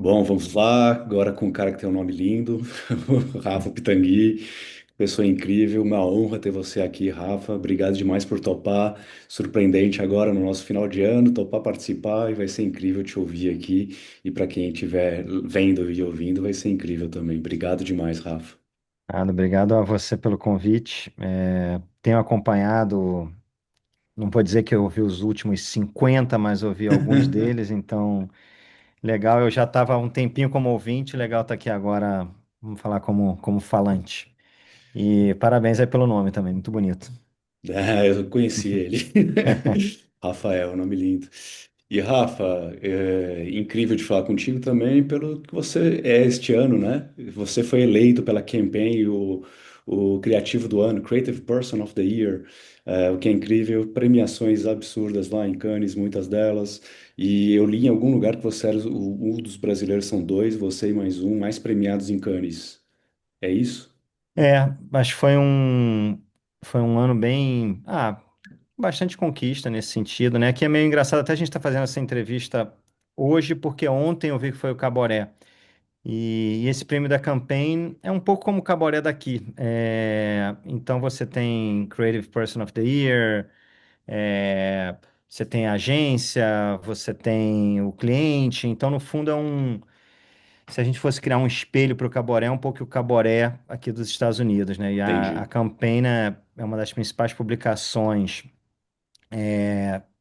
Bom, vamos lá, agora com um cara que tem um nome lindo, o Rafa Pitangui, pessoa incrível, uma honra ter você aqui, Rafa. Obrigado demais por topar. Surpreendente agora no nosso final de ano, topar participar e vai ser incrível te ouvir aqui. E para quem estiver vendo e ouvindo, vai ser incrível também. Obrigado demais, Rafa. Obrigado a você pelo convite. Tenho acompanhado, não vou dizer que eu ouvi os últimos 50, mas ouvi alguns deles, então legal. Eu já estava há um tempinho como ouvinte, legal estar aqui agora, vamos falar como falante. E parabéns aí pelo nome também, muito bonito. Eu conheci ele. Rafael, nome lindo. E Rafa, é incrível de falar contigo também pelo que você é este ano, né? Você foi eleito pela Campaign o criativo do ano, Creative Person of the Year, o que é incrível, premiações absurdas lá em Cannes, muitas delas. E eu li em algum lugar que você era um dos brasileiros, são dois, você e mais um, mais premiados em Cannes. É isso? Mas foi um ano bem, bastante conquista nesse sentido, né? Que é meio engraçado, até a gente está fazendo essa entrevista hoje, porque ontem eu vi que foi o Caboré. E esse prêmio da Campaign é um pouco como o Caboré daqui. Então você tem Creative Person of the Year, você tem a agência, você tem o cliente. Então, no fundo, se a gente fosse criar um espelho para o Caboré, é um pouco o Caboré aqui dos Estados Unidos, né? E a Entendi. Campaign é uma das principais publicações,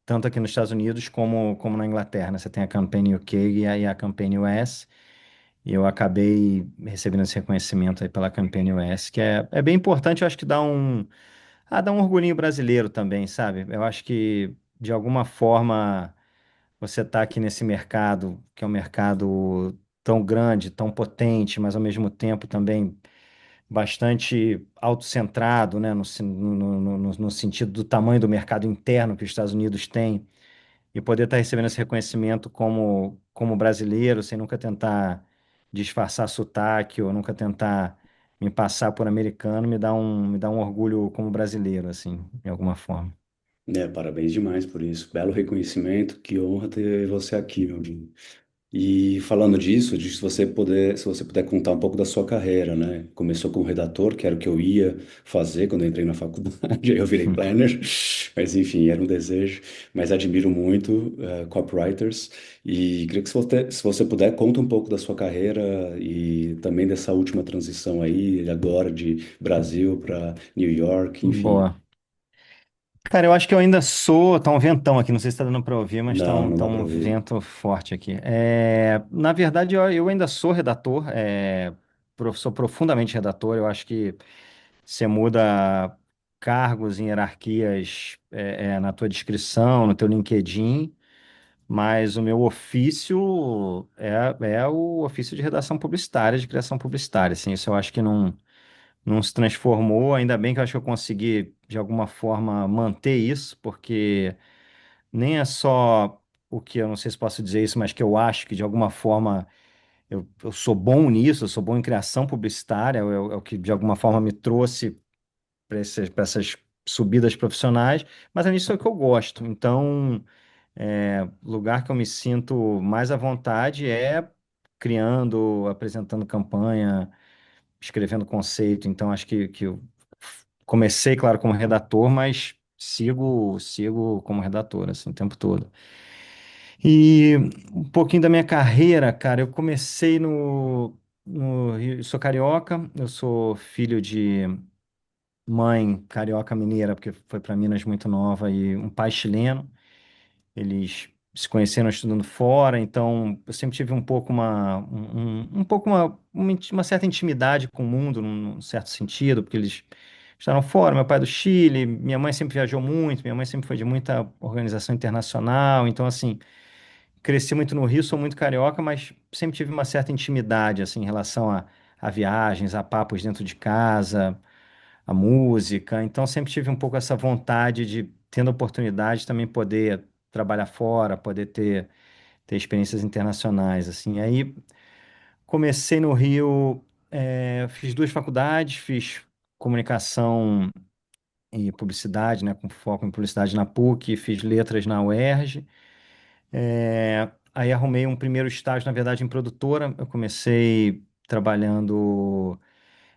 tanto aqui nos Estados Unidos como na Inglaterra, né? Você tem a Campaign UK e a Campaign US. E eu acabei recebendo esse reconhecimento aí pela Campaign US, que é bem importante, eu acho que dá um orgulhinho brasileiro também, sabe? Eu acho que, de alguma forma, você está aqui nesse mercado, que é um mercado tão grande, tão potente, mas ao mesmo tempo também bastante autocentrado, né? No sentido do tamanho do mercado interno que os Estados Unidos têm, e poder estar recebendo esse reconhecimento como brasileiro, sem nunca tentar disfarçar sotaque ou nunca tentar me passar por americano, me dá um orgulho como brasileiro, assim, de alguma forma. Parabéns demais por isso. Belo reconhecimento, que honra ter você aqui, meu amigo. E falando disso, de se você puder contar um pouco da sua carreira, né? Começou como redator, que era o que eu ia fazer quando eu entrei na faculdade, aí eu virei planner, mas enfim, era um desejo. Mas admiro muito copywriters e queria que se você puder, conta um pouco da sua carreira e também dessa última transição aí, agora de Brasil para New York, enfim. Boa. Cara, eu acho que eu ainda sou. Tá um ventão aqui, não sei se tá dando pra ouvir, mas tá Não, um, não tá dá para um ouvir. vento forte aqui. Na verdade, eu ainda sou redator, sou profundamente redator. Eu acho que você muda cargos em hierarquias na tua descrição, no teu LinkedIn, mas o meu ofício é o ofício de redação publicitária, de criação publicitária. Assim, isso eu acho que não se transformou. Ainda bem que eu acho que eu consegui, de alguma forma, manter isso, porque nem é só o que eu não sei se posso dizer isso, mas que eu acho que, de alguma forma, eu sou bom nisso, eu sou bom em criação publicitária, é o que, de alguma forma, me trouxe para essas subidas profissionais, mas é nisso que eu gosto. Então, lugar que eu me sinto mais à vontade é criando, apresentando campanha, escrevendo conceito. Então, acho que eu comecei, claro, como redator, mas sigo como redator, assim, o tempo todo. E um pouquinho da minha carreira, cara, eu comecei no Rio, eu sou carioca, eu sou filho de mãe carioca mineira, porque foi para Minas muito nova, e um pai chileno. Eles se conheceram estudando fora, então eu sempre tive um pouco um pouco uma certa intimidade com o mundo, num certo sentido, porque eles estavam fora. Meu pai é do Chile, minha mãe sempre viajou muito, minha mãe sempre foi de muita organização internacional, então assim, cresci muito no Rio, sou muito carioca, mas sempre tive uma certa intimidade assim em relação a viagens, a papos dentro de casa, a música. Então, sempre tive um pouco essa vontade de, tendo oportunidade, também poder trabalhar fora, poder ter experiências internacionais, assim. Aí, comecei no Rio, fiz duas faculdades, fiz comunicação e publicidade, né, com foco em publicidade na PUC, fiz letras na UERJ. aí arrumei um primeiro estágio, na verdade, em produtora. Eu comecei trabalhando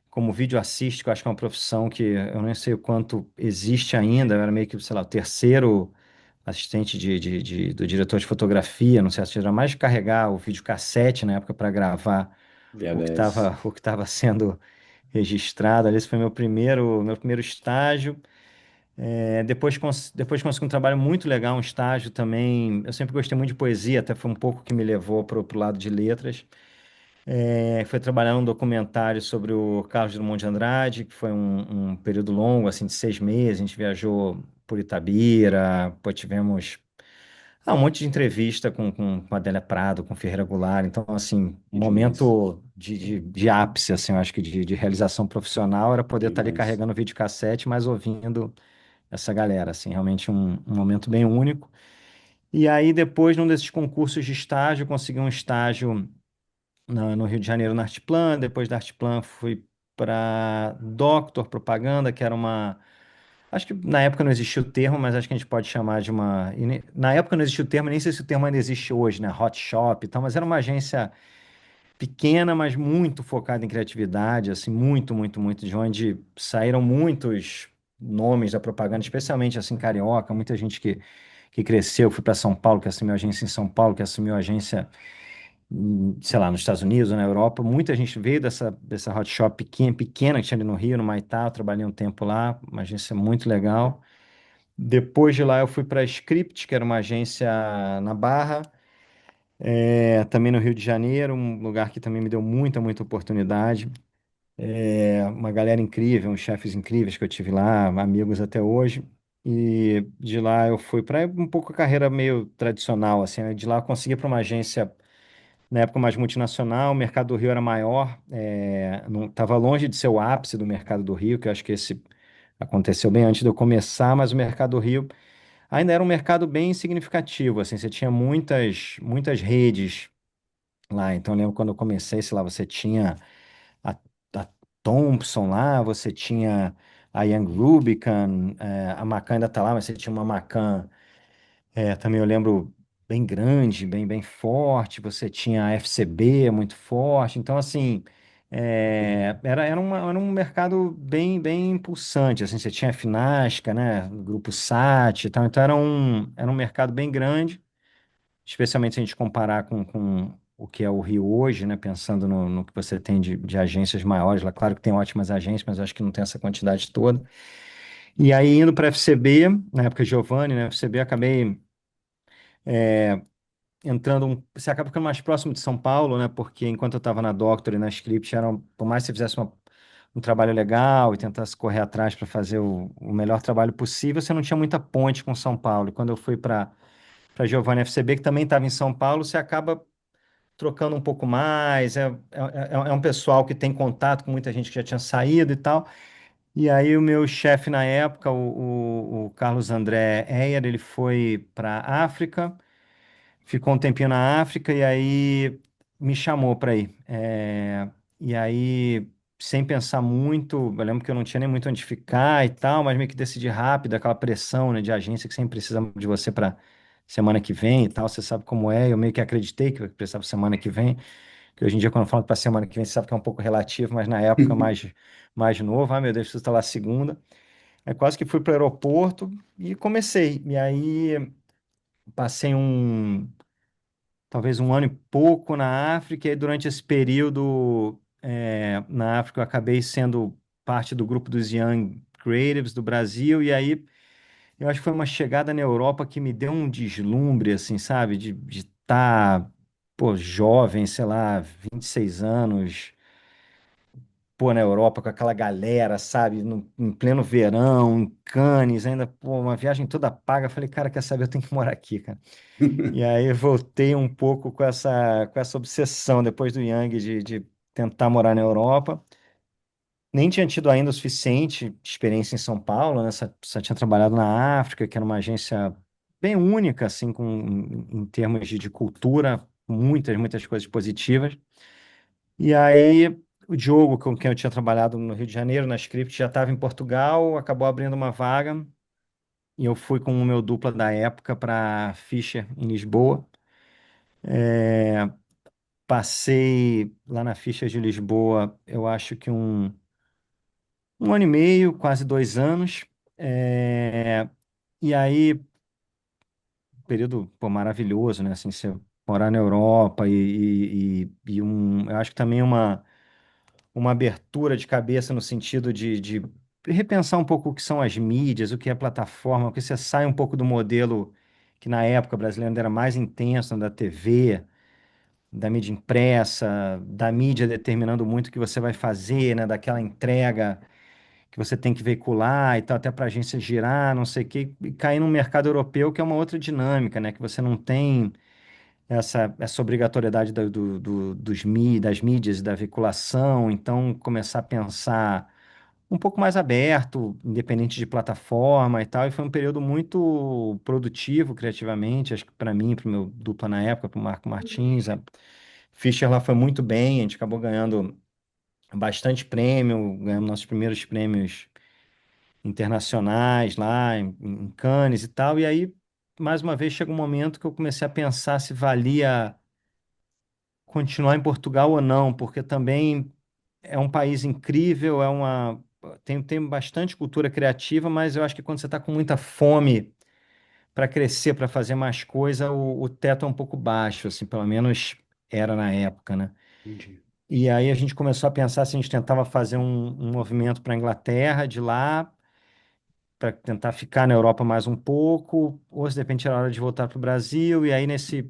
como vídeo assist, que eu acho que é uma profissão que eu nem sei o quanto existe ainda. Eu era meio que, sei lá, o terceiro assistente do diretor de fotografia, não sei se era mais carregar o videocassete na época para gravar VHS. o que estava sendo registrado. Ali, esse foi meu primeiro estágio. Depois consegui um trabalho muito legal, um estágio também. Eu sempre gostei muito de poesia, até foi um pouco que me levou para o lado de letras. Foi trabalhar num documentário sobre o Carlos Drummond de Andrade, que foi um período longo, assim, de 6 meses. A gente viajou por Itabira, pô, tivemos um monte de entrevista com Adélia Prado, com Ferreira Goulart. Então, assim, um Que demais. momento de ápice, assim, eu acho que de realização profissional era poder estar ali Demais. carregando o videocassete, mas ouvindo essa galera, assim, realmente um momento bem único. E aí, depois, num desses concursos de estágio, eu consegui um estágio no Rio de Janeiro, na Artplan. Depois da Artplan, fui para Doctor Propaganda, que era uma. Acho que na época não existia o termo, mas acho que a gente pode chamar de uma. Na época não existia o termo, nem sei se o termo ainda existe hoje, né? Hot Shop e tal, mas era uma agência pequena, mas muito focada em criatividade, assim, muito, muito, muito, de onde saíram muitos nomes da propaganda, especialmente assim, carioca, muita gente que cresceu, fui para São Paulo, que assumiu agência em São Paulo, que assumiu agência, sei lá, nos Estados Unidos, na Europa. Muita gente veio dessa hot shop pequena que tinha ali no Rio, no Maitá. Eu trabalhei um tempo lá, uma agência muito legal. Depois de lá, eu fui para a Script, que era uma agência na Barra, também no Rio de Janeiro, um lugar que também me deu muita, muita oportunidade. Uma galera incrível, uns chefes incríveis que eu tive lá, amigos até hoje. E de lá eu fui para um pouco a carreira meio tradicional, assim, né? De lá eu consegui para uma agência, na época mais multinacional. O mercado do Rio era maior, não estava longe de ser o ápice do mercado do Rio, que eu acho que esse aconteceu bem antes de eu começar, mas o mercado do Rio ainda era um mercado bem significativo, assim, você tinha muitas, muitas redes lá. Então eu lembro quando eu comecei, sei lá, você tinha a, a Thompson lá, você tinha a Young Rubicon, a Macan ainda tá lá, mas você tinha uma Macan, também eu lembro, bem grande, bem forte. Você tinha a FCB muito forte. Então, assim, era um mercado bem pulsante. Assim, você tinha a Finasca, né? O Grupo SAT e tal. Então, era um mercado bem grande, especialmente se a gente comparar com o que é o Rio hoje, né? Pensando no que você tem de agências maiores lá. Claro que tem ótimas agências, mas eu acho que não tem essa quantidade toda. E aí, indo para a FCB, na época Giovanni, né? FCB, acabei entrando, você acaba ficando mais próximo de São Paulo, né? Porque enquanto eu estava na Doctor e na Script, por mais que você fizesse um trabalho legal e tentasse correr atrás para fazer o melhor trabalho possível, você não tinha muita ponte com São Paulo. E quando eu fui para Giovanni FCB, que também estava em São Paulo, você acaba trocando um pouco mais. É um pessoal que tem contato com muita gente que já tinha saído e tal. E aí o meu chefe na época, o Carlos André Heyer, ele foi para a África. Ficou um tempinho na África e aí me chamou para ir. E aí, sem pensar muito, eu lembro que eu não tinha nem muito onde ficar e tal, mas meio que decidi rápido, aquela pressão, né, de agência que sempre precisa de você para semana que vem e tal, você sabe como é. Eu meio que acreditei que eu precisava semana que vem, que hoje em dia, quando eu falo para semana que vem, você sabe que é um pouco relativo, mas na época mais novo, meu Deus, preciso estar lá segunda. Aí quase que fui para o aeroporto e comecei. E aí passei talvez um ano e pouco na África, e durante esse período na África eu acabei sendo parte do grupo dos Young Creatives do Brasil, e aí eu acho que foi uma chegada na Europa que me deu um deslumbre, assim, sabe, de estar, pô, jovem, sei lá, 26 anos, pô, na Europa com aquela galera, sabe, em pleno verão, em Cannes, ainda, pô, uma viagem toda paga. Eu falei, cara, quer saber, eu tenho que morar aqui, cara. E aí eu voltei um pouco com essa obsessão depois do Yang de tentar morar na Europa. Nem tinha tido ainda o suficiente experiência em São Paulo, né? Só tinha trabalhado na África, que era uma agência bem única, assim, em termos de cultura, muitas, muitas coisas positivas. E aí o Diogo, com quem eu tinha trabalhado no Rio de Janeiro, na Script, já estava em Portugal, acabou abrindo uma vaga, e eu fui com o meu dupla da época para Fischer, em Lisboa. Passei lá na Ficha de Lisboa, eu acho que um ano e meio, quase 2 anos. É, e aí, período, pô, maravilhoso, né? Assim, você morar na Europa eu acho que também uma abertura de cabeça no sentido de repensar um pouco o que são as mídias, o que é plataforma, porque você sai um pouco do modelo que na época brasileira ainda era mais intenso, da TV, da mídia impressa, da mídia determinando muito o que você vai fazer, né? Daquela entrega que você tem que veicular e tal, até para a agência girar, não sei o quê, e cair num mercado europeu que é uma outra dinâmica, né? Que você não tem essa obrigatoriedade das mídias, da veiculação, então começar a pensar um pouco mais aberto, independente de plataforma e tal, e foi um período muito produtivo criativamente, acho que para mim, para o meu dupla na época, para o Marco Martins, a Fischer lá foi muito bem, a gente acabou ganhando bastante prêmio, ganhamos nossos primeiros prêmios internacionais lá em Cannes e tal, e aí, mais uma vez, chega um momento que eu comecei a pensar se valia continuar em Portugal ou não, porque também é um país incrível, tem bastante cultura criativa, mas eu acho que quando você está com muita fome para crescer, para fazer mais coisa, o teto é um pouco baixo, assim, pelo menos era na época, né? Entendi. E aí a gente começou a pensar se a gente tentava fazer um movimento para a Inglaterra, de lá, para tentar ficar na Europa mais um pouco, ou se de repente era hora de voltar para o Brasil, e aí nesse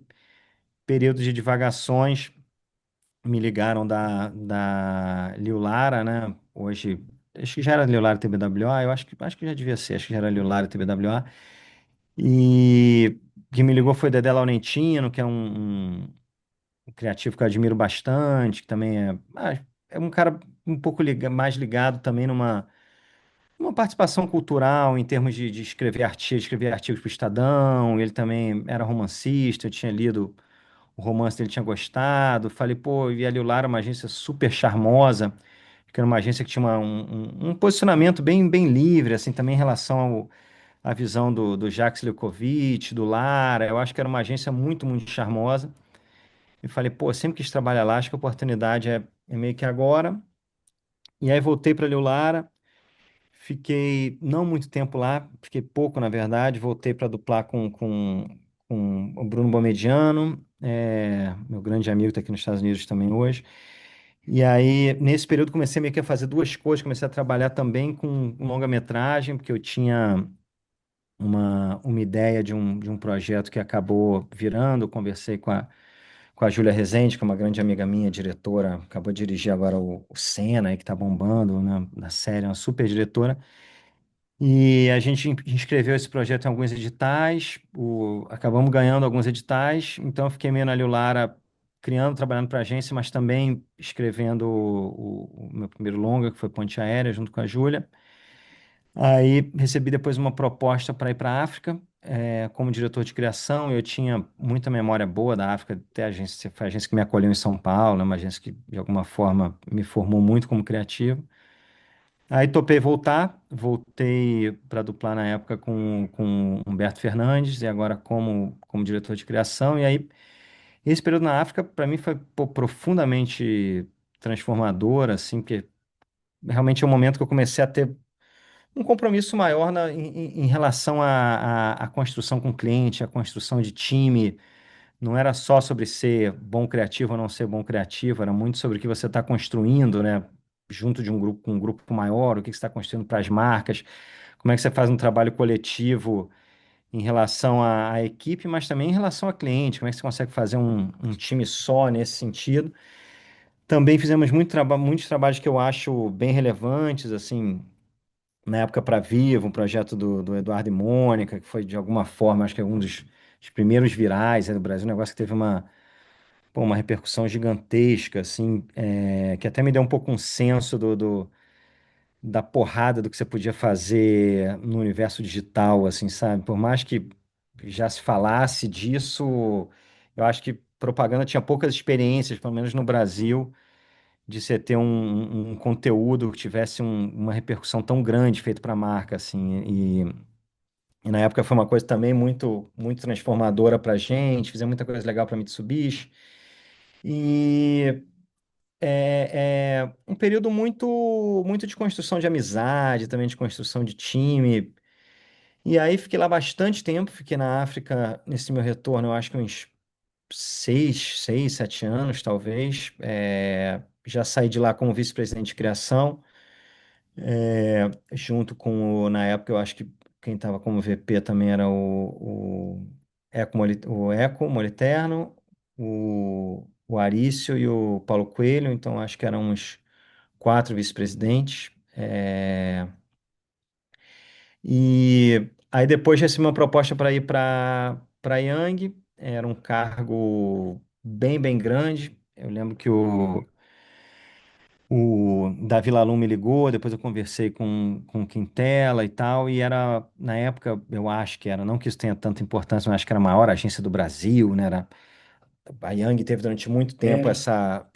período de divagações me ligaram da Liu Lara, né? Hoje, acho que já era Liu Lara TBWA, acho que já devia ser, acho que já era Liu Lara TBWA. E quem me ligou foi Dedé Laurentino, que é um criativo que eu admiro bastante, que também é um cara um pouco mais ligado também uma participação cultural em termos de escrever artigos para o Estadão. Ele também era romancista, eu tinha lido o romance dele, tinha gostado. Falei, pô, e a Lilar é uma agência super charmosa, que era uma agência que tinha um posicionamento bem livre, assim, também em relação à visão do Jacques Lecovic, do Lara. Eu acho que era uma agência muito charmosa. E falei, pô, sempre quis trabalhar lá, acho que a oportunidade é meio que agora. E aí voltei para a Lara. Fiquei não muito tempo lá, fiquei pouco, na verdade. Voltei para duplar com o Bruno Bomediano, meu grande amigo, está aqui nos Estados Unidos também hoje. E aí, nesse período, comecei meio que a fazer duas coisas. Comecei a trabalhar também com longa-metragem, porque eu tinha uma ideia de um projeto que acabou virando. Conversei com a Júlia Rezende, que é uma grande amiga minha, diretora, acabou de dirigir agora o Senna, aí, que está bombando, né, na série, é uma super diretora. E a gente inscreveu esse projeto em alguns editais, acabamos ganhando alguns editais, então eu fiquei meio na Lilara, criando, trabalhando para a agência, mas também escrevendo o meu primeiro longa, que foi Ponte Aérea, junto com a Júlia. Aí recebi depois uma proposta para ir para a África, como diretor de criação. Eu tinha muita memória boa da África, até a agência, foi a agência que me acolheu em São Paulo, é uma agência que de alguma forma me formou muito como criativo. Aí topei voltar, voltei para duplar na época com Humberto Fernandes e agora como diretor de criação. E aí, esse período na África, para mim, foi pô, profundamente transformador, assim, porque realmente é o momento que eu comecei a ter um compromisso maior em relação à construção com o cliente, à construção de time. Não era só sobre ser bom criativo ou não ser bom criativo, era muito sobre o que você está construindo, né? Junto de um grupo, com um grupo maior, o que você está construindo para as marcas, como é que você faz um trabalho coletivo em relação à equipe, mas também em relação ao cliente, como é que você consegue fazer um time só nesse sentido. Também fizemos muitos trabalhos que eu acho bem relevantes, assim, na época para Vivo, um projeto do Eduardo e Mônica, que foi de alguma forma, acho que é um dos primeiros virais, no Brasil, um negócio que teve uma repercussão gigantesca, assim, que até me deu um pouco um senso da porrada do que você podia fazer no universo digital, assim, sabe? Por mais que já se falasse disso, eu acho que propaganda tinha poucas experiências, pelo menos no Brasil, de você ter um conteúdo que tivesse uma repercussão tão grande feito para a marca, assim, E na época foi uma coisa também muito transformadora para a gente, fizemos muita coisa legal para a Mitsubishi. E é um período muito de construção de amizade, também de construção de time. E aí fiquei lá bastante tempo, fiquei na África nesse meu retorno, eu acho que uns 7 anos, talvez. Já saí de lá como vice-presidente de criação, junto com na época, eu acho que quem estava como VP também era o Eco Moliterno, o Arício e o Paulo Coelho, então acho que eram uns 4 vice-presidentes. E aí depois recebi uma proposta para ir para Yang, era um cargo bem grande. Eu lembro que o Davi Lalum me ligou, depois eu conversei com o Quintela e tal, e era, na época, eu acho que era, não que isso tenha tanta importância, mas acho que era a maior agência do Brasil, né? A Yang teve durante muito tempo Era, essa,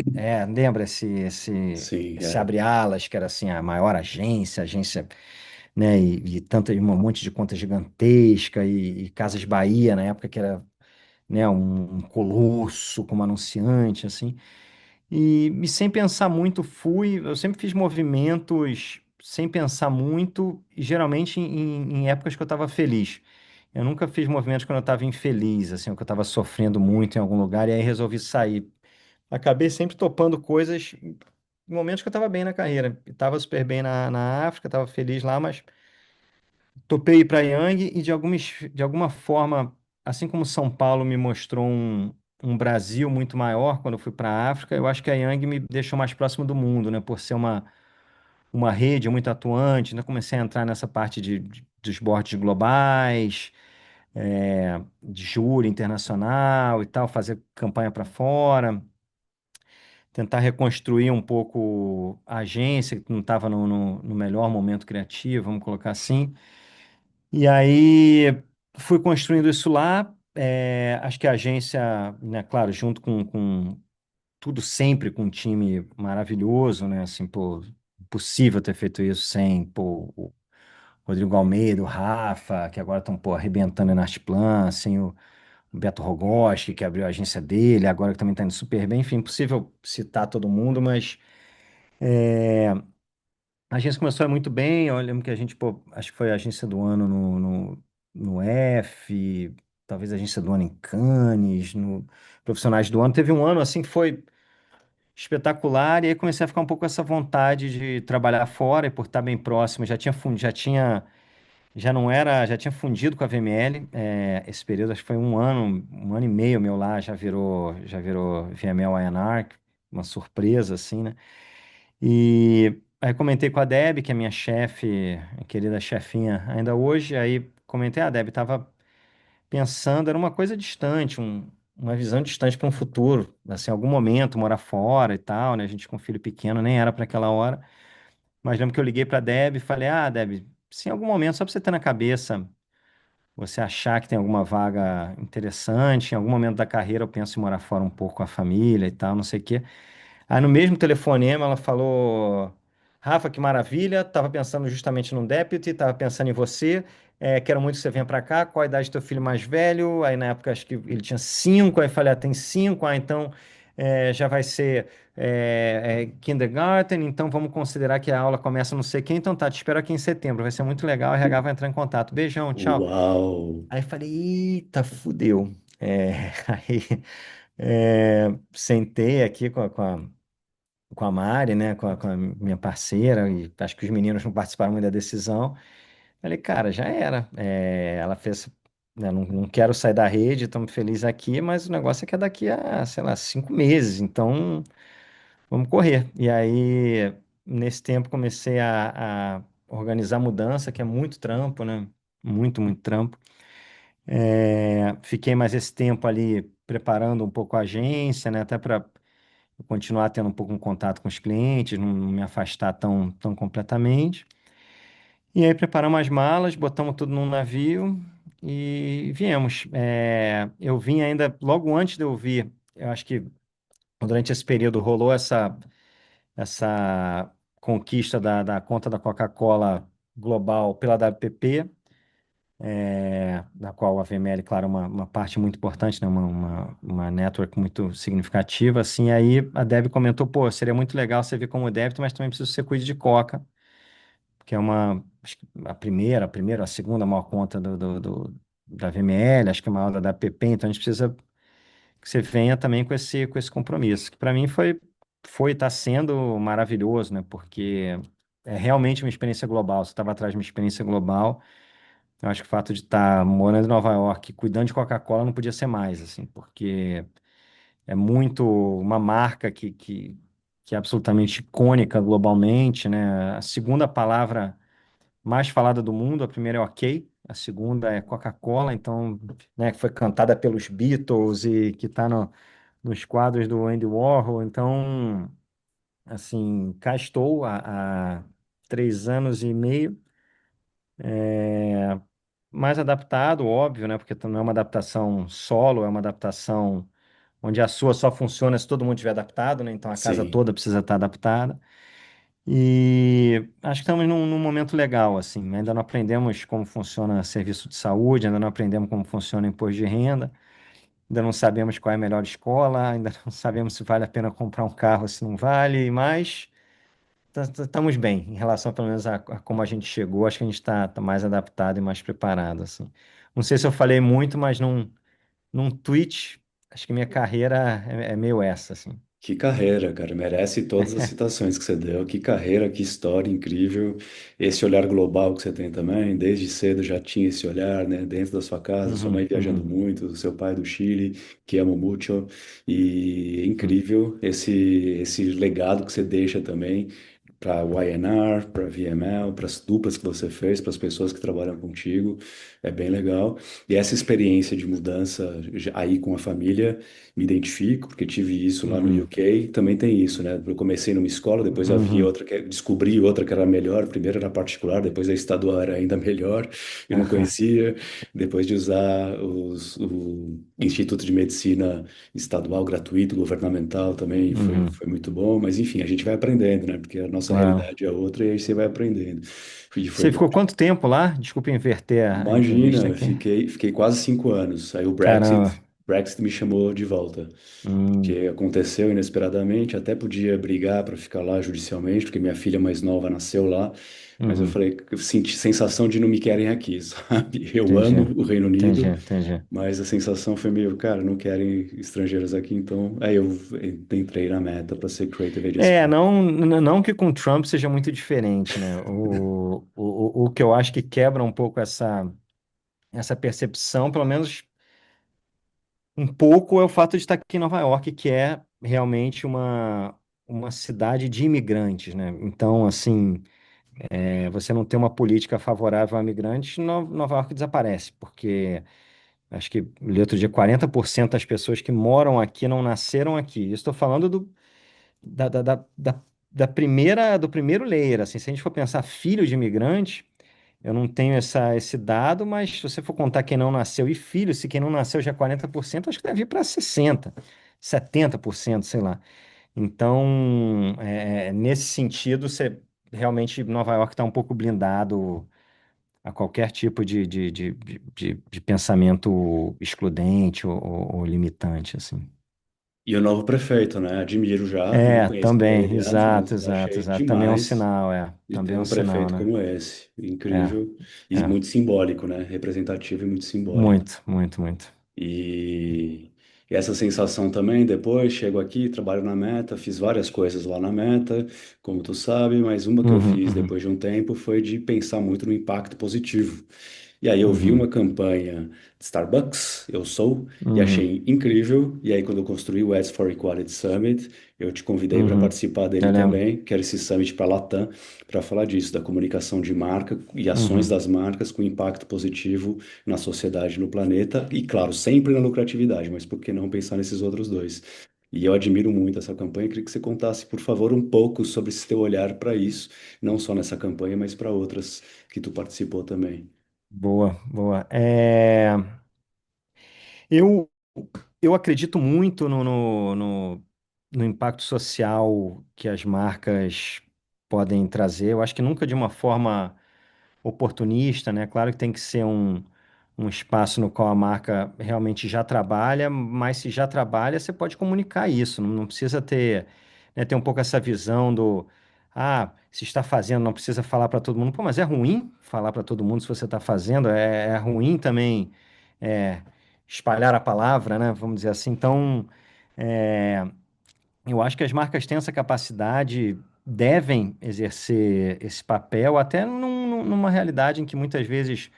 lembra sim, esse era. abre alas, que era assim, a maior agência, né? E tanto, e um monte de conta gigantesca, e Casas Bahia, na época, que era, né, um colosso como anunciante, assim. E sem pensar muito, eu sempre fiz movimentos sem pensar muito, e geralmente em épocas que eu estava feliz. Eu nunca fiz movimentos quando eu estava infeliz, assim, ou que eu estava sofrendo muito em algum lugar, e aí resolvi sair. Acabei sempre topando coisas em momentos que eu estava bem na carreira. Estava super bem na África, estava feliz lá, mas topei ir para Yang e de alguma forma, assim como São Paulo me mostrou um Brasil muito maior quando eu fui para a África, eu acho que a Yang me deixou mais próximo do mundo, né? Por ser uma rede muito atuante, né? Comecei a entrar nessa parte dos boards globais, de júri internacional e tal, fazer campanha para fora, tentar reconstruir um pouco a agência, que não estava no melhor momento criativo, vamos colocar assim. E aí fui construindo isso lá. Acho que a agência, né, claro, junto com tudo sempre com um time maravilhoso, né? Assim, pô, impossível ter feito isso sem, pô, o Rodrigo Almeida, o Rafa, que agora estão, pô, arrebentando na Artplan, sem o Beto Rogoski, que abriu a agência dele, agora que também está indo super bem. Enfim, impossível citar todo mundo, mas a agência começou muito bem. Eu lembro que a gente, pô, acho que foi a agência do ano no F, talvez a agência do ano em Cannes, no Profissionais do Ano. Teve um ano assim que foi espetacular, e aí comecei a ficar um pouco com essa vontade de trabalhar fora, e por estar bem próximo, já não era, já tinha fundido com a VML. Esse período, acho que foi um ano e meio meu lá, já virou VML INR, uma surpresa assim, né? E aí comentei com a Deb, que é minha chefe, a querida chefinha ainda hoje. Aí comentei, a Deb estava pensando, era uma coisa distante, uma visão distante para um futuro, assim, em algum momento morar fora e tal, né? A gente com filho pequeno nem era para aquela hora. Mas lembro que eu liguei para a Deb e falei, Deb, se em algum momento, só para você ter na cabeça, você achar que tem alguma vaga interessante, em algum momento da carreira eu penso em morar fora um pouco com a família e tal, não sei o quê. Aí no mesmo telefonema ela falou: Rafa, que maravilha, tava pensando justamente num deputy, tava pensando em você, quero muito que você venha para cá. Qual a idade do teu filho mais velho? Aí na época acho que ele tinha 5, aí falei: tem 5, então já vai ser kindergarten, então vamos considerar que a aula começa não sei quem, então tá, te espero aqui em setembro, vai ser muito legal, a RH vai entrar em contato. Beijão, tchau. Uau! Aí falei: eita, fudeu. Aí sentei aqui com a Mari, né, com a minha parceira, e acho que os meninos não participaram muito da decisão. Falei, cara, já era. Ela fez, né, não quero sair da rede, estamos felizes aqui, mas o negócio é que é daqui a, sei lá, 5 meses, então vamos correr. E aí, nesse tempo, comecei a organizar a mudança, que é muito trampo, né? Muito trampo. Fiquei mais esse tempo ali preparando um pouco a agência, né, até para continuar tendo um pouco um contato com os clientes, não me afastar tão completamente. E aí preparamos as malas, botamos tudo num navio e viemos. Eu vim ainda, logo antes de eu vir, eu acho que durante esse período rolou essa conquista da conta da Coca-Cola global pela WPP. da qual a VML, claro, é uma parte muito importante, né? Uma network muito significativa, assim, aí a Dev comentou, pô, seria muito legal você vir como débito, mas também precisa ser cuide de Coca, que é acho que a segunda maior conta da VML, acho que é a maior da APP, então a gente precisa que você venha também com esse compromisso, que para mim está sendo maravilhoso, né? Porque é realmente uma experiência global, você estava atrás de uma experiência global. Eu acho que o fato de estar morando em Nova York, cuidando de Coca-Cola, não podia ser mais, assim, porque é muito uma marca que é absolutamente icônica globalmente, né? A segunda palavra mais falada do mundo, a primeira é OK, a segunda é Coca-Cola, então, né, que foi cantada pelos Beatles e que está nos quadros do Andy Warhol, então, assim, cá estou há 3 anos e meio, mais adaptado, óbvio, né? Porque não é uma adaptação solo, é uma adaptação onde a sua só funciona se todo mundo estiver adaptado, né? Então a casa Sim. toda precisa estar adaptada. E acho que estamos num momento legal, assim. Ainda não aprendemos como funciona serviço de saúde, ainda não aprendemos como funciona imposto de renda, ainda não sabemos qual é a melhor escola, ainda não sabemos se vale a pena comprar um carro, se não vale, mas estamos bem em relação, pelo menos, a como a gente chegou. Acho que a gente está mais adaptado e mais preparado, assim. Não sei se eu falei muito, mas num tweet, acho que minha carreira é meio essa, assim. Que carreira, cara, merece todas as citações que você deu. Que carreira, que história incrível. Esse olhar global que você tem também, desde cedo já tinha esse olhar, né? Dentro da sua casa, sua mãe Uhum, viajando uhum, muito, seu pai do Chile, que amo muito. E uhum, incrível esse legado que você deixa também para o YNR, para VML, para as duplas que você fez, para as pessoas que trabalham contigo. É bem legal. E essa experiência de mudança aí com a família me identifico, porque tive isso lá no uhum, UK, também tem isso, né? Eu comecei numa escola, depois havia uhum, outra descobri outra que era melhor, primeiro era particular, depois a estadual era ainda melhor, eu não aham, conhecia, depois de usar o Instituto de Medicina estadual gratuito, governamental também uhum, foi muito bom, mas enfim, a gente vai aprendendo, né? Porque a nossa claro. realidade é outra e aí você vai aprendendo. E foi Você ficou quanto tempo lá? Desculpa inverter a entrevista Imagina, aqui. fiquei quase 5 anos. Aí o Caramba. Brexit me chamou de volta, Hum, porque aconteceu inesperadamente. Até podia brigar para ficar lá judicialmente, porque minha filha mais nova nasceu lá. Mas eu uhum, falei, eu senti sensação de não me querem aqui, sabe? Eu entendi, amo o Reino entendi, Unido, entendi. mas a sensação foi meio, cara, não querem estrangeiros aqui. Então, aí eu entrei na meta para ser Creative Agency Partner. Não que com Trump seja muito diferente, né? O que eu acho que quebra um pouco essa percepção, pelo menos um pouco, é o fato de estar aqui em Nova York, que é realmente uma cidade de imigrantes, né? Então, assim, você não tem uma política favorável a imigrantes, Nova York desaparece, porque acho que li outro dia 40% das pessoas que moram aqui não nasceram aqui. Isso estou falando da, da, da, da, do primeiro layer, assim, se a gente for pensar filho de imigrante, eu não tenho esse dado, mas se você for contar quem não nasceu e filho, se quem não nasceu já é 40%, acho que deve ir para 60%, 70%, sei lá. Então, nesse sentido, você realmente Nova York está um pouco blindado a qualquer tipo de pensamento excludente ou limitante, assim. E o novo prefeito, né? Admiro já, não conheço Também, ele antes, exato, mas exato, achei exato. Também é um demais sinal, de também ter é um um sinal, prefeito né? como esse. É, Incrível e é, muito simbólico, né? Representativo e muito simbólico. muito, muito, muito. E, e essa sensação também, depois chego aqui, trabalho na Meta, fiz várias coisas lá na Meta, como tu sabe, mas uma que eu Uhum, fiz uhum, depois de um tempo foi de pensar muito no impacto positivo. E aí eu vi uma uhum, campanha de Starbucks, eu sou, e uhum, achei incrível. E aí quando eu construí o Ads for Equality Summit, eu te convidei para uhum. participar dele Eu lembro. também, que era esse summit para Latam, para falar disso, da comunicação de marca e ações Uhum. das marcas com impacto positivo na sociedade, no planeta, e claro, sempre na lucratividade, mas por que não pensar nesses outros dois? E eu admiro muito essa campanha, queria que você contasse, por favor, um pouco sobre esse teu olhar para isso, não só nessa campanha, mas para outras que tu participou também. Boa, boa. Eu, eu acredito muito no impacto social que as marcas podem trazer. Eu acho que nunca de uma forma oportunista, né? Claro que tem que ser um espaço no qual a marca realmente já trabalha, mas se já trabalha, você pode comunicar isso, não precisa ter, né, ter um pouco essa visão do, se está fazendo, não precisa falar para todo mundo. Pô, mas é ruim falar para todo mundo se você está fazendo, é ruim também é, espalhar a palavra, né? Vamos dizer assim. Então, é, eu acho que as marcas têm essa capacidade, devem exercer esse papel, até numa realidade em que muitas vezes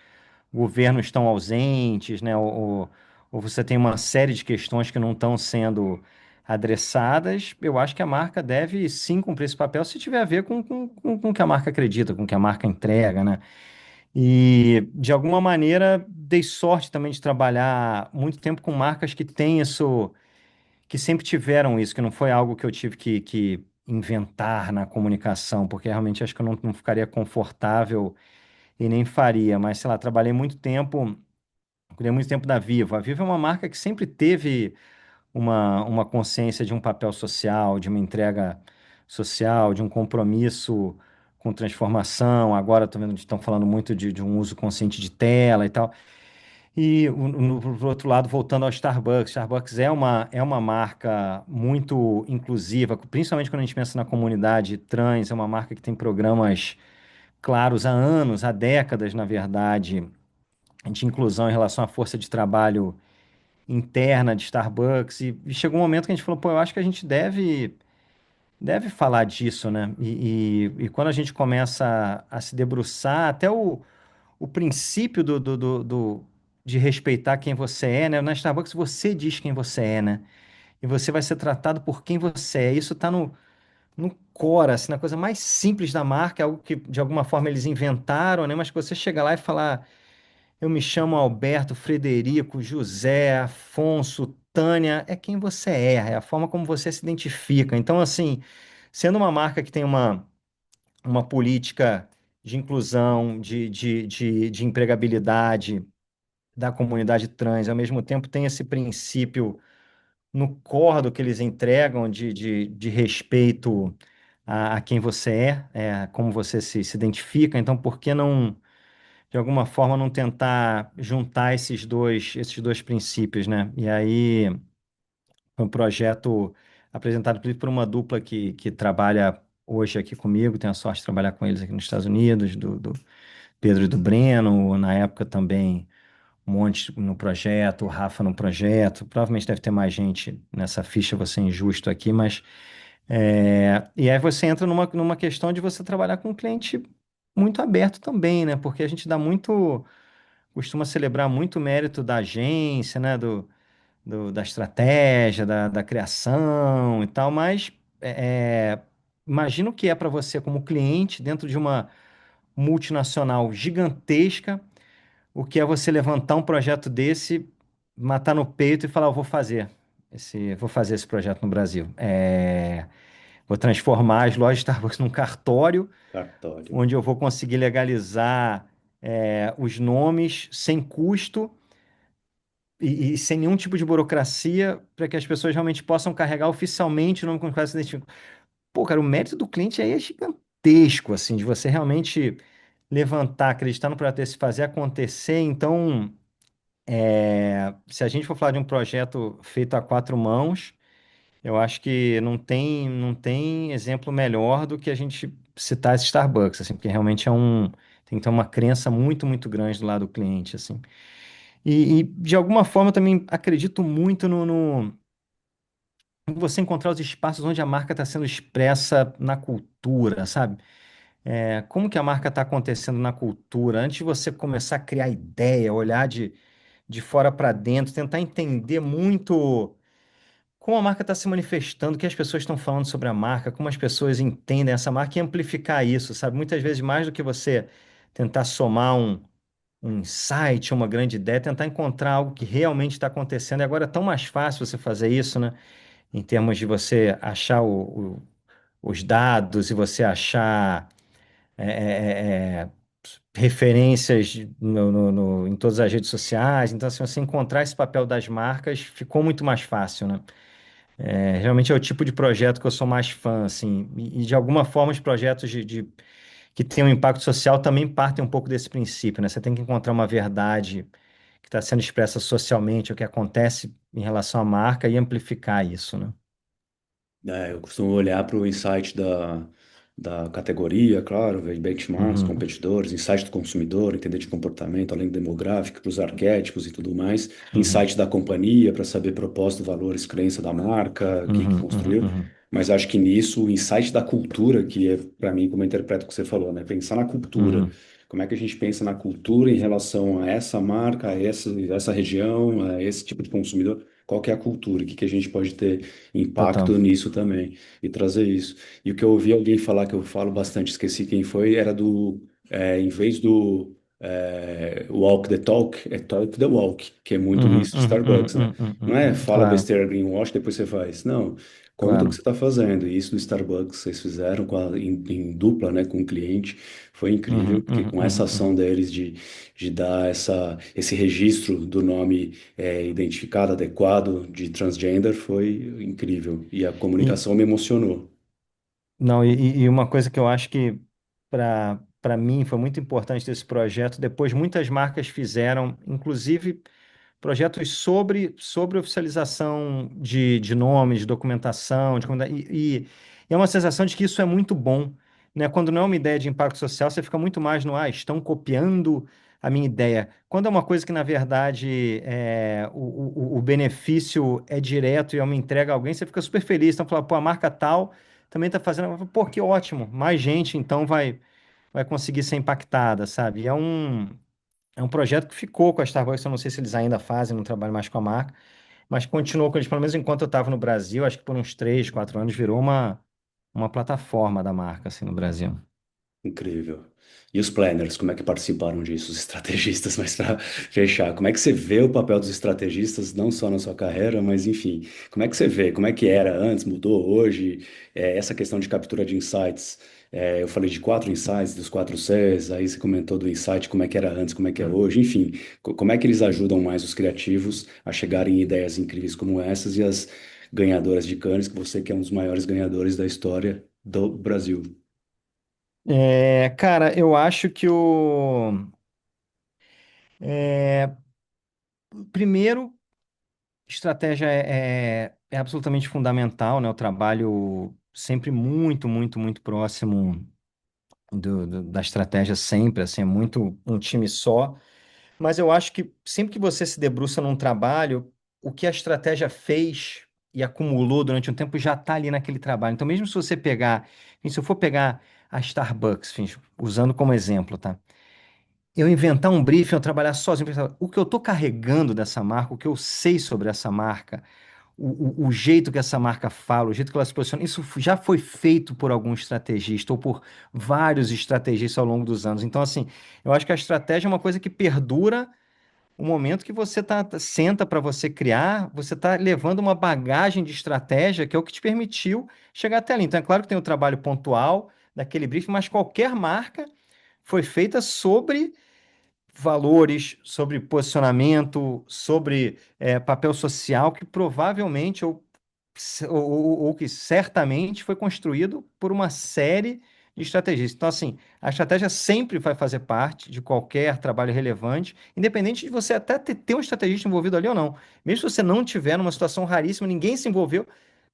governos estão ausentes, né? Ou você tem uma série de questões que não estão sendo adressadas. Eu acho que a marca deve sim cumprir esse papel se tiver a ver com o que a marca acredita, com o que a marca entrega, né? E de alguma maneira dei sorte também de trabalhar muito tempo com marcas que têm isso, que sempre tiveram isso, que não foi algo que eu tive que inventar na comunicação, porque realmente acho que eu não ficaria confortável e nem faria, mas sei lá, cuidei muito tempo da Vivo. A Vivo é uma marca que sempre teve uma consciência de um papel social, de uma entrega social, de um compromisso com transformação. Agora estou vendo que estão falando muito de um uso consciente de tela e tal. E no outro lado, voltando ao Starbucks, Starbucks é uma marca muito inclusiva, principalmente quando a gente pensa na comunidade trans, é uma marca que tem programas claros há anos, há décadas, na verdade, de inclusão em relação à força de trabalho interna de Starbucks. E chegou um momento que a gente falou, pô, eu acho que a gente deve falar disso, né? E quando a gente começa a se debruçar, até o princípio de respeitar quem você é, né? Na Starbucks você diz quem você é, né? E você vai ser tratado por quem você é. Isso está no core, assim, na coisa mais simples da marca, é algo que de alguma forma eles inventaram, né? Mas que você chega lá e falar, eu me chamo Alberto, Frederico, José, Afonso, Tânia, é quem você é a forma como você se identifica. Então, assim, sendo uma marca que tem uma política de inclusão, de empregabilidade da comunidade trans, ao mesmo tempo tem esse princípio no core do que eles entregam de respeito a quem você como você se identifica. Então, por que não, de alguma forma, não tentar juntar esses dois princípios, né? E aí, foi um projeto apresentado inclusive, por uma dupla que trabalha hoje aqui comigo, tenho a sorte de trabalhar com eles aqui nos Estados Unidos, do Pedro e do Breno, na época também um monte no projeto, o Rafa no projeto, provavelmente deve ter mais gente nessa ficha, vou ser injusto aqui, mas e aí você entra numa questão de você trabalhar com um cliente muito aberto também, né? Porque a gente costuma celebrar muito o mérito da agência, né? Da estratégia, da criação e tal, mas imagina o que é para você como cliente dentro de uma multinacional gigantesca, o que é você levantar um projeto desse, matar no peito e falar, eu vou fazer esse projeto no Brasil. Vou transformar as lojas Starbucks num cartório, Cartório. onde eu vou conseguir legalizar os nomes sem custo e sem nenhum tipo de burocracia, para que as pessoas realmente possam carregar oficialmente o nome com o qual se identificam. Pô, cara, o mérito do cliente aí é gigantesco, assim, de você realmente levantar, acreditar no projeto desse, fazer acontecer. Então, se a gente for falar de um projeto feito a quatro mãos, eu acho que não tem exemplo melhor do que a gente citar esse Starbucks, assim, porque realmente tem que ter uma crença muito, muito grande do lado do cliente, assim. E, de alguma forma, eu também acredito muito em você encontrar os espaços onde a marca está sendo expressa na cultura, sabe? Como que a marca está acontecendo na cultura? Antes de você começar a criar ideia, olhar de fora para dentro, tentar entender muito como a marca está se manifestando, o que as pessoas estão falando sobre a marca, como as pessoas entendem essa marca e amplificar isso, sabe? Muitas vezes, mais do que você tentar somar um insight, uma grande ideia, tentar encontrar algo que realmente está acontecendo. E agora é tão mais fácil você fazer isso, né? Em termos de você achar os dados e você achar é, é, é, referências em todas as redes sociais. Então, assim, você encontrar esse papel das marcas ficou muito mais fácil, né? Realmente é o tipo de projeto que eu sou mais fã, assim. E de alguma forma, os projetos de que tem um impacto social também partem um pouco desse princípio, né? Você tem que encontrar uma verdade que está sendo expressa socialmente, o que acontece em relação à marca e amplificar isso, né? Eu costumo olhar para o insight da categoria, claro, ver benchmarks, Uhum, competidores, insight do consumidor, entender de comportamento, além do demográfico, para os arquétipos e tudo mais, uhum, insight da companhia, para saber propósito, valores, crença da marca, o que que uhum, uhum, construiu. uhum, Mas acho que nisso, o insight da cultura, que é, para mim, como eu interpreto o que você falou, né? Pensar na cultura. uhum. Como é que a gente pensa na cultura em relação a essa marca, essa região, a esse tipo de consumidor? Qual que é a cultura? O que que a gente pode ter Total. impacto nisso também e trazer isso. E o que eu ouvi alguém falar, que eu falo bastante, esqueci quem foi, era em vez do walk the talk, é talk the walk, que é muito Uhum, isso de uhum, uhum, Starbucks, né? uhum, Não é fala Claro, besteira greenwash, depois você faz. Não, conta o que você claro. está fazendo. E isso no Starbucks vocês fizeram em dupla, né, com o cliente. Foi incrível, Uhum, porque uhum, com essa uhum, ação uhum. deles de dar esse registro do nome identificado, adequado, de transgender, foi incrível. E a E, comunicação me emocionou. não, e uma coisa que eu acho que para mim foi muito importante desse projeto, depois muitas marcas fizeram, inclusive projetos sobre oficialização de nomes, de documentação, e é uma sensação de que isso é muito bom, né? Quando não é uma ideia de impacto social, você fica muito mais no, estão copiando a minha ideia. Quando é uma coisa que, na verdade, o benefício é direto e é uma entrega a alguém, você fica super feliz. Então, fala, pô, a marca tal também está fazendo, pô, que ótimo, mais gente então vai conseguir ser impactada, sabe? É um projeto que ficou com a Starbucks, eu não sei se eles ainda fazem, não trabalho mais com a marca, mas continuou com eles, pelo menos enquanto eu estava no Brasil, acho que por uns 3, 4 anos virou uma plataforma da marca, assim, no Brasil. Incrível. E os planners, como é que participaram disso? Os estrategistas, mas para fechar, como é que você vê o papel dos estrategistas, não só na sua carreira, mas enfim, como é que você vê? Como é que era antes, mudou hoje? Essa questão de captura de insights. Eu falei de 4 insights, dos 4 Cs, aí você comentou do insight, como é que era antes, como é que é hoje, enfim, como é que eles ajudam mais os criativos a chegarem em ideias incríveis como essas e as ganhadoras de Cannes, que você que é um dos maiores ganhadores da história do Brasil. Cara, eu acho que é, primeiro, estratégia é absolutamente fundamental, né? Eu trabalho sempre muito, muito, muito próximo da estratégia, sempre, assim, é muito um time só. Mas eu acho que sempre que você se debruça num trabalho, o que a estratégia fez e acumulou durante um tempo já está ali naquele trabalho. Então, mesmo se você pegar, se eu for pegar a Starbucks, enfim, usando como exemplo, tá? Eu inventar um briefing, eu trabalhar sozinho, pensar, o que eu estou carregando dessa marca, o que eu sei sobre essa marca, o jeito que essa marca fala, o jeito que ela se posiciona, isso já foi feito por algum estrategista ou por vários estrategistas ao longo dos anos. Então, assim, eu acho que a estratégia é uma coisa que perdura o momento que você senta para você criar, você está levando uma bagagem de estratégia que é o que te permitiu chegar até ali. Então, é claro que tem o trabalho pontual daquele briefing, mas qualquer marca foi feita sobre valores, sobre posicionamento, sobre papel social, que provavelmente ou que certamente foi construído por uma série de estrategistas. Então, assim, a estratégia sempre vai fazer parte de qualquer trabalho relevante, independente de você até ter um estrategista envolvido ali ou não. Mesmo se você não tiver numa situação raríssima, ninguém se envolveu,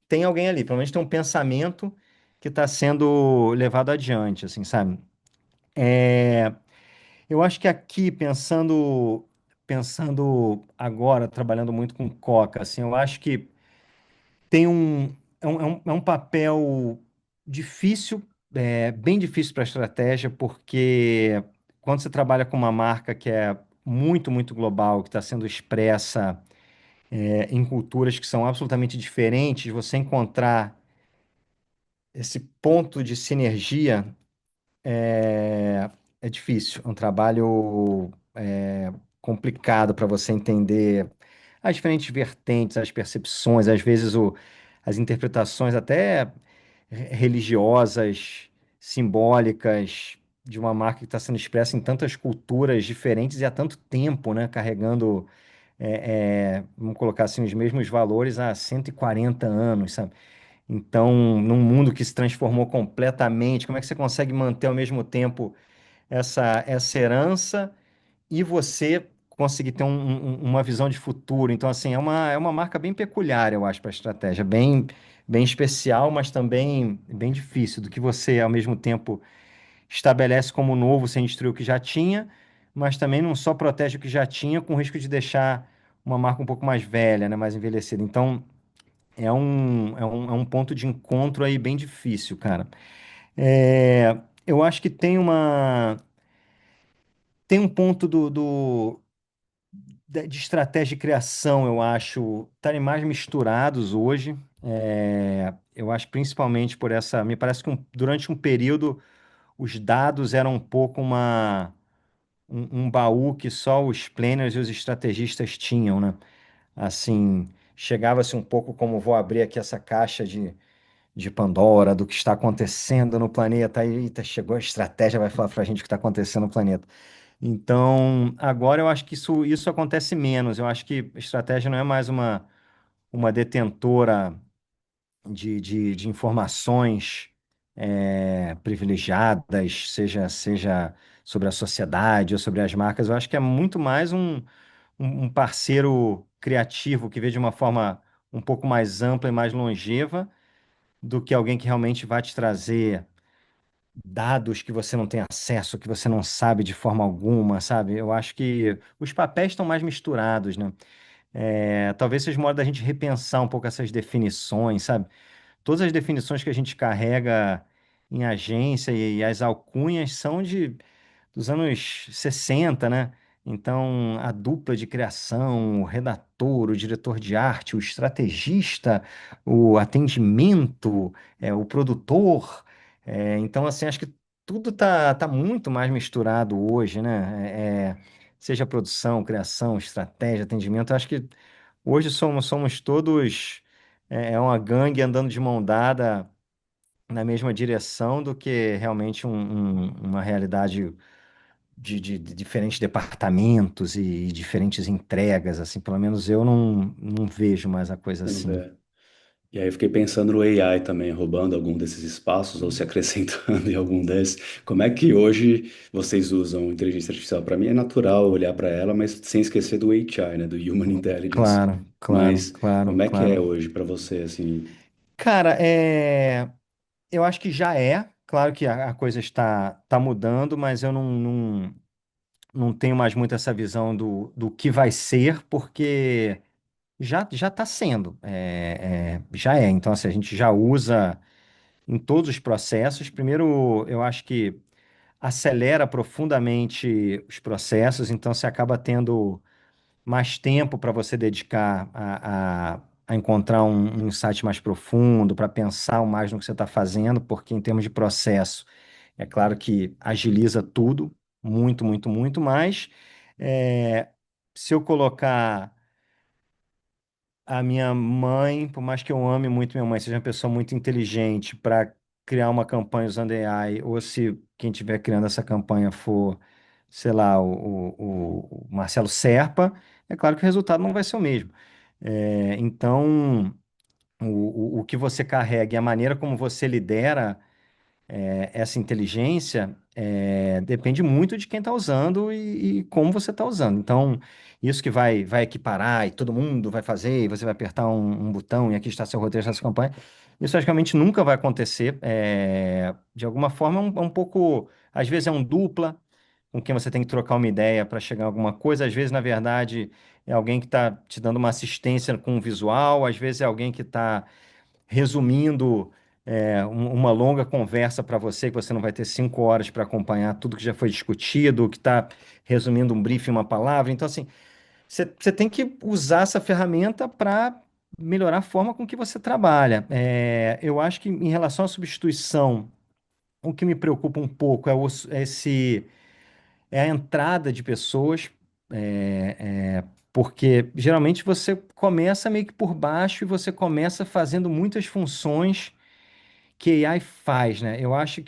tem alguém ali. Pelo menos tem um pensamento que está sendo levado adiante, assim, sabe? É, eu acho que aqui, pensando agora, trabalhando muito com Coca, assim, eu acho que tem é um papel difícil, bem difícil para a estratégia, porque quando você trabalha com uma marca que é muito, muito global, que está sendo expressa, em culturas que são absolutamente diferentes, você encontrar esse ponto de sinergia é, é difícil, é um trabalho complicado para você entender as diferentes vertentes, as percepções, às vezes as interpretações até religiosas, simbólicas de uma marca que está sendo expressa em tantas culturas diferentes e há tanto tempo, né, carregando, vamos colocar assim, os mesmos valores há 140 anos, sabe? Então, num mundo que se transformou completamente, como é que você consegue manter ao mesmo tempo essa herança e você conseguir ter uma visão de futuro? Então, assim, é uma marca bem peculiar, eu acho, para a estratégia, bem especial, mas também bem difícil, do que você, ao mesmo tempo, estabelece como novo sem destruir o que já tinha, mas também não só protege o que já tinha, com risco de deixar uma marca um pouco mais velha, né, mais envelhecida. Então, é um ponto de encontro aí bem difícil, cara. Eu acho que tem um ponto de estratégia de criação, eu acho, estarem mais misturados hoje. Eu acho que principalmente por essa. Me parece que durante um período os dados eram um pouco um baú que só os planners e os estrategistas tinham, né? Assim, chegava-se um pouco como vou abrir aqui essa caixa de Pandora, do que está acontecendo no planeta. Aí eita, chegou a estratégia, vai falar para a gente o que está acontecendo no planeta. Então, agora eu acho que isso acontece menos. Eu acho que a estratégia não é mais uma detentora de informações privilegiadas, seja sobre a sociedade ou sobre as marcas. Eu acho que é muito mais um parceiro criativo que vê de uma forma um pouco mais ampla e mais longeva do que alguém que realmente vai te trazer dados que você não tem acesso, que você não sabe de forma alguma, sabe? Eu acho que os papéis estão mais misturados, né? Talvez seja uma hora da gente repensar um pouco essas definições, sabe? Todas as definições que a gente carrega em agência e as alcunhas são dos anos 60, né? Então, a dupla de criação, o redator, o diretor de arte, o estrategista, o atendimento, o produtor. Então, assim, acho que tudo tá muito mais misturado hoje, né? Seja produção, criação, estratégia, atendimento. Acho que hoje somos todos uma gangue andando de mão dada na mesma direção do que realmente uma realidade de diferentes departamentos e diferentes entregas, assim, pelo menos eu não vejo mais a coisa Você não assim. vê. E aí eu fiquei pensando no AI também, roubando algum desses espaços ou se acrescentando em algum desses. Como é que hoje vocês usam inteligência artificial? Para mim é natural olhar para ela, mas sem esquecer do HI, né, do Human Intelligence. Claro, claro, Mas claro, como é que é claro. hoje para você, assim? Cara, eu acho que já é. Claro que a coisa está mudando, mas eu não tenho mais muito essa visão do que vai ser, porque já está sendo. Já é. Então, assim, a gente já usa em todos os processos. Primeiro, eu acho que acelera profundamente os processos, então você acaba tendo mais tempo para você dedicar a encontrar um insight mais profundo, para pensar mais no que você está fazendo, porque em termos de processo, é claro que agiliza tudo, muito, muito, muito, mas é, se eu colocar a minha mãe, por mais que eu ame muito minha mãe, seja uma pessoa muito inteligente para criar uma campanha usando AI, ou se quem estiver criando essa campanha for, sei lá, o Marcelo Serpa, é claro que o resultado não vai ser o mesmo. Então, o que você carrega e a maneira como você lidera essa inteligência depende muito de quem está usando e como você está usando. Então, isso que vai equiparar e todo mundo vai fazer, e você vai apertar um botão e aqui está seu roteiro, está sua campanha. Isso praticamente nunca vai acontecer. De alguma forma, é um pouco. Às vezes é um dupla com quem você tem que trocar uma ideia para chegar a alguma coisa. Às vezes, na verdade, é alguém que está te dando uma assistência com o visual, às vezes é alguém que está resumindo uma longa conversa para você, que você não vai ter 5 horas para acompanhar tudo que já foi discutido, que está resumindo um briefing em uma palavra. Então, assim, você tem que usar essa ferramenta para melhorar a forma com que você trabalha. Eu acho que em relação à substituição, o que me preocupa um pouco é a entrada de pessoas, porque geralmente você começa meio que por baixo e você começa fazendo muitas funções que a AI faz, né? Eu acho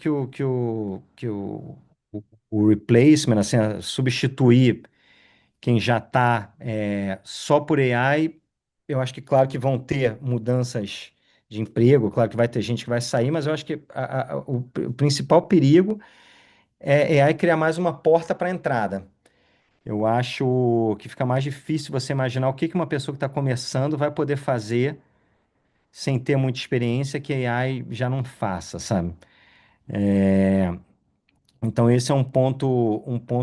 o replacement, assim, substituir quem já está só por AI, eu acho que, claro, que vão ter mudanças de emprego. Claro que vai ter gente que vai sair, mas eu acho que o principal perigo é aí criar mais uma porta para entrada. Eu acho que fica mais difícil você imaginar o que que uma pessoa que está começando vai poder fazer sem ter muita experiência que a AI já não faça, sabe? É, então esse é um ponto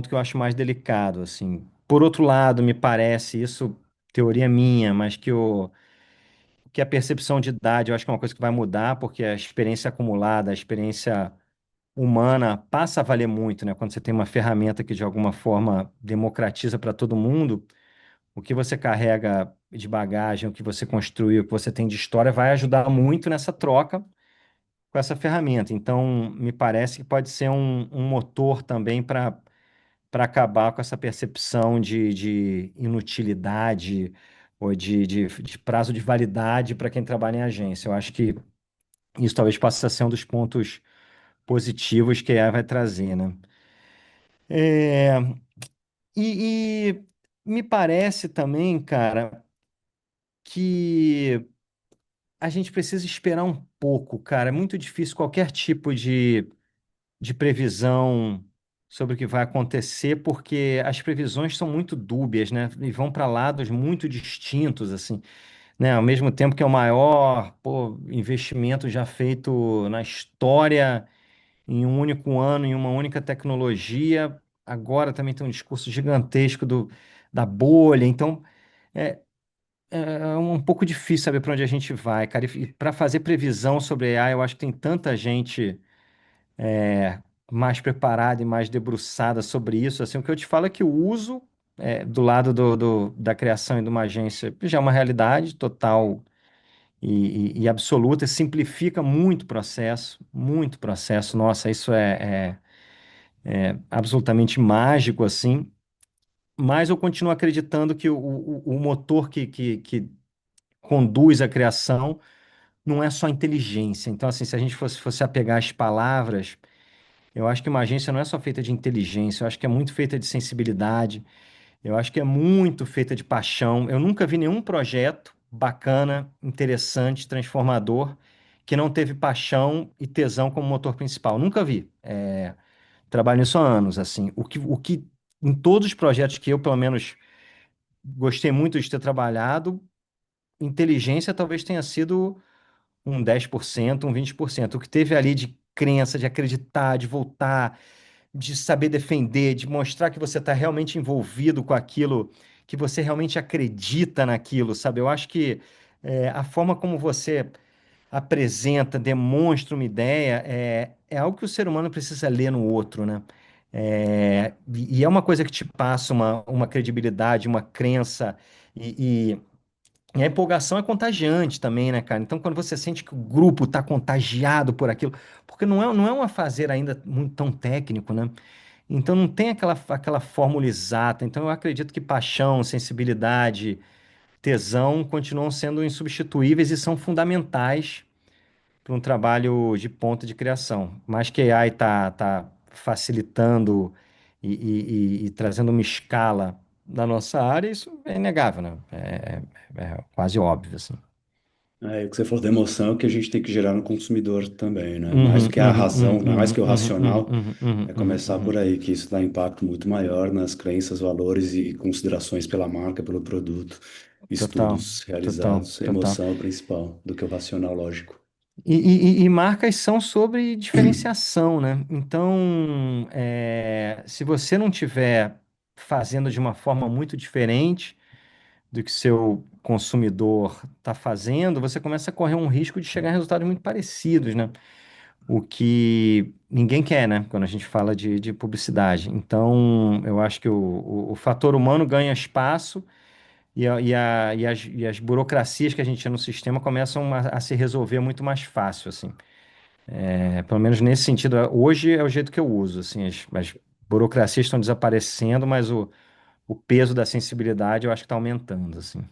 que eu acho mais delicado, assim. Por outro lado, me parece, isso teoria minha, mas que a percepção de idade eu acho que é uma coisa que vai mudar, porque a experiência acumulada, a experiência humana passa a valer muito, né? Quando você tem uma ferramenta que de alguma forma democratiza para todo mundo, o que você carrega de bagagem, o que você construiu, o que você tem de história, vai ajudar muito nessa troca com essa ferramenta. Então, me parece que pode ser um motor também para acabar com essa percepção de inutilidade ou de prazo de validade para quem trabalha em agência. Eu acho que isso talvez possa ser um dos pontos positivos que a AI vai trazer, né? É, e me parece também, cara, que a gente precisa esperar um pouco, cara. É muito difícil qualquer tipo de previsão sobre o que vai acontecer, porque as previsões são muito dúbias, né? E vão para lados muito distintos, assim, né? Ao mesmo tempo que é o maior, pô, investimento já feito na história em um único ano, em uma única tecnologia, agora também tem um discurso gigantesco da bolha. Então, é, é um pouco difícil saber para onde a gente vai, cara. E para fazer previsão sobre AI, eu acho que tem tanta gente mais preparada e mais debruçada sobre isso. Assim, o que eu te falo é que o uso do lado da criação e de uma agência já é uma realidade total e absoluta, simplifica muito o processo, muito processo. Nossa, isso é absolutamente mágico, assim. Mas eu continuo acreditando que o motor que conduz a criação não é só inteligência. Então, assim, se a gente fosse apegar as palavras, eu acho que uma agência não é só feita de inteligência, eu acho que é muito feita de sensibilidade, eu acho que é muito feita de paixão. Eu nunca vi nenhum projeto bacana, interessante, transformador, que não teve paixão e tesão como motor principal. Nunca vi. Trabalho nisso há anos, assim. O que em todos os projetos que eu, pelo menos, gostei muito de ter trabalhado, inteligência talvez tenha sido um 10%, um 20%. O que teve ali de crença, de acreditar, de voltar, de saber defender, de mostrar que você está realmente envolvido com aquilo, que você realmente acredita naquilo, sabe? Eu acho que a forma como você apresenta, demonstra uma ideia, é algo que o ser humano precisa ler no outro, né? E é uma coisa que te passa uma credibilidade, uma crença, e, e a empolgação é contagiante também, né, cara? Então, quando você sente que o grupo está contagiado por aquilo, porque não é um fazer ainda muito tão técnico, né? Então, não tem aquela fórmula exata. Então, eu acredito que paixão, sensibilidade, tesão continuam sendo insubstituíveis e são fundamentais para um trabalho de ponta de criação. Mas que a AI tá facilitando e trazendo uma escala na nossa área, isso é inegável, né? É quase óbvio, assim. É, o que você falou da emoção é o que a gente tem que gerar no consumidor também, né? Mais Uhum, do que a uhum, razão, uhum, né? Mais que o uhum, uhum, racional, uhum, uhum, é uhum, começar uhum. por aí, que isso dá impacto muito maior nas crenças, valores e considerações pela marca, pelo produto, Total, estudos total, realizados. total. Emoção é o principal do que o racional lógico. E marcas são sobre diferenciação, né? Então, se você não tiver fazendo de uma forma muito diferente do que seu consumidor está fazendo, você começa a correr um risco de chegar a resultados muito parecidos, né? O que ninguém quer, né? Quando a gente fala de publicidade. Então, eu acho que o fator humano ganha espaço e as burocracias que a gente tinha no sistema começam a se resolver muito mais fácil, assim. Pelo menos nesse sentido, hoje é o jeito que eu uso, assim, as burocracias estão desaparecendo, mas o peso da sensibilidade eu acho que está aumentando, assim.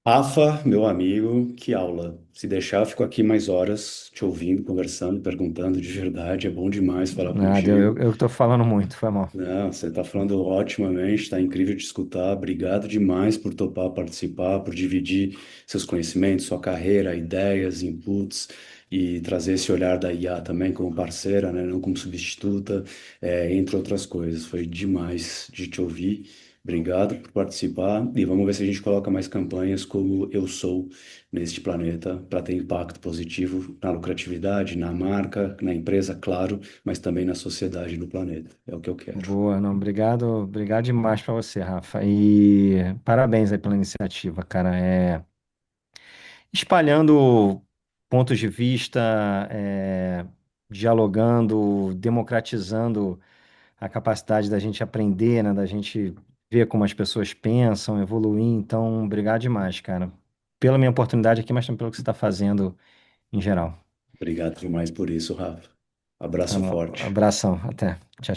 Rafa, meu amigo, que aula. Se deixar, eu fico aqui mais horas te ouvindo, conversando, perguntando de verdade. É bom demais falar Nada, contigo. eu que tô falando muito, foi mal. Não, você está falando otimamente, está incrível de escutar. Obrigado demais por topar participar, por dividir seus conhecimentos, sua carreira, ideias, inputs e trazer esse olhar da IA também como parceira, né, não como substituta, entre outras coisas. Foi demais de te ouvir. Obrigado por participar e vamos ver se a gente coloca mais campanhas como Eu Sou neste planeta para ter impacto positivo na lucratividade, na marca, na empresa, claro, mas também na sociedade e no planeta. É o que eu quero. Boa, não, obrigado, obrigado demais pra você, Rafa. E parabéns aí pela iniciativa, cara. Espalhando pontos de vista, dialogando, democratizando a capacidade da gente aprender, né, da gente ver como as pessoas pensam, evoluir. Então, obrigado demais, cara, pela minha oportunidade aqui, mas também pelo que você está fazendo em geral. Obrigado demais por isso, Rafa. Tá Abraço bom, forte. abração, até. Tchau.